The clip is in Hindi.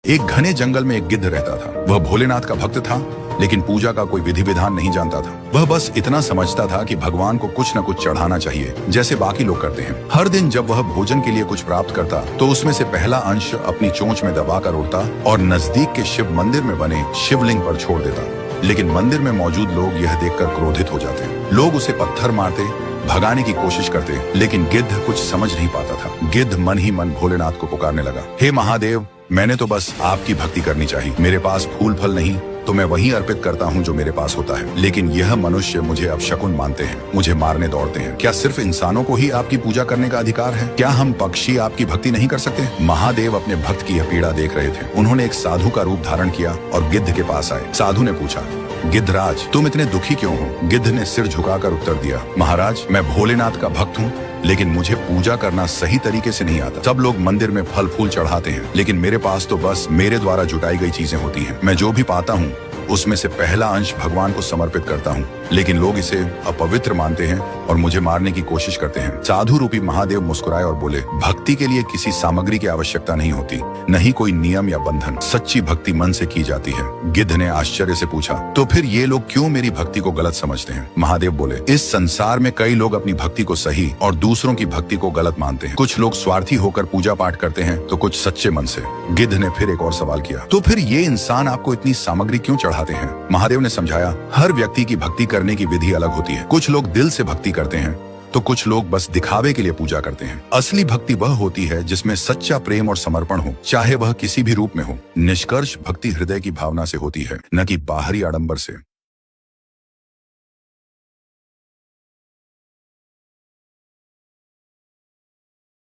एक घने जंगल में एक गिद्ध रहता था। वह भोलेनाथ का भक्त था, लेकिन पूजा का कोई विधि विधान नहीं जानता था। वह बस इतना समझता था कि भगवान को कुछ न कुछ चढ़ाना चाहिए, जैसे बाकी लोग करते हैं। हर दिन जब वह भोजन के लिए कुछ प्राप्त करता, तो उसमें से पहला अंश अपनी चोंच में दबाकर उड़ता और नजदीक के शिव मंदिर में बने शिवलिंग पर छोड़ देता। लेकिन मंदिर में मौजूद लोग यह देखकर क्रोधित हो जाते। लोग उसे पत्थर मारते, भगाने की कोशिश करते, लेकिन गिद्ध कुछ समझ नहीं पाता था। गिद्ध मन ही मन भोलेनाथ को पुकारने लगा, हे महादेव, मैंने तो बस आपकी भक्ति करनी चाहिए। मेरे पास फूल फल नहीं, तो मैं वही अर्पित करता हूँ जो मेरे पास होता है। लेकिन यह मनुष्य मुझे अपशकुन मानते हैं, मुझे मारने दौड़ते हैं। क्या सिर्फ इंसानों को ही आपकी पूजा करने का अधिकार है? क्या हम पक्षी आपकी भक्ति नहीं कर सकते? महादेव अपने भक्त की यह पीड़ा देख रहे थे। उन्होंने एक साधु का रूप धारण किया और गिद्ध के पास आए। साधु ने पूछा, गिद्धराज, तुम इतने दुखी क्यों हो? गिद्ध ने सिर झुकाकर उत्तर दिया, महाराज, मैं भोलेनाथ का भक्त हूँ, लेकिन मुझे पूजा करना सही तरीके से नहीं आता। सब लोग मंदिर में फल फूल चढ़ाते हैं, लेकिन मेरे पास तो बस मेरे द्वारा जुटाई गई चीजें होती हैं। मैं जो भी पाता हूँ उसमें से पहला अंश भगवान को समर्पित करता हूँ, लेकिन लोग इसे अपवित्र मानते हैं और मुझे मारने की कोशिश करते हैं। साधु रूपी महादेव मुस्कुराए और बोले, भक्ति के लिए किसी सामग्री की आवश्यकता नहीं होती, नहीं कोई नियम या बंधन। सच्ची भक्ति मन से की जाती है। गिद्ध ने आश्चर्य से पूछा, तो फिर ये लोग क्यों मेरी भक्ति को गलत समझते हैं? महादेव बोले, इस संसार में कई लोग अपनी भक्ति को सही और दूसरों की भक्ति को गलत मानते हैं। कुछ लोग स्वार्थी होकर पूजा पाठ करते हैं, तो कुछ सच्चे मन से। गिद्ध ने फिर एक और सवाल किया, तो फिर ये इंसान आपको इतनी सामग्री क्यों चढ़ाते हैं? महादेव ने समझाया, हर व्यक्ति की भक्ति करने की विधि अलग होती है। कुछ लोग दिल से भक्ति करते हैं, तो कुछ लोग बस दिखावे के लिए पूजा करते हैं। असली भक्ति वह होती है जिसमें सच्चा प्रेम और समर्पण हो, चाहे वह किसी भी रूप में हो। निष्कर्ष भक्ति हृदय की भावना से होती है, न कि बाहरी आडंबर से।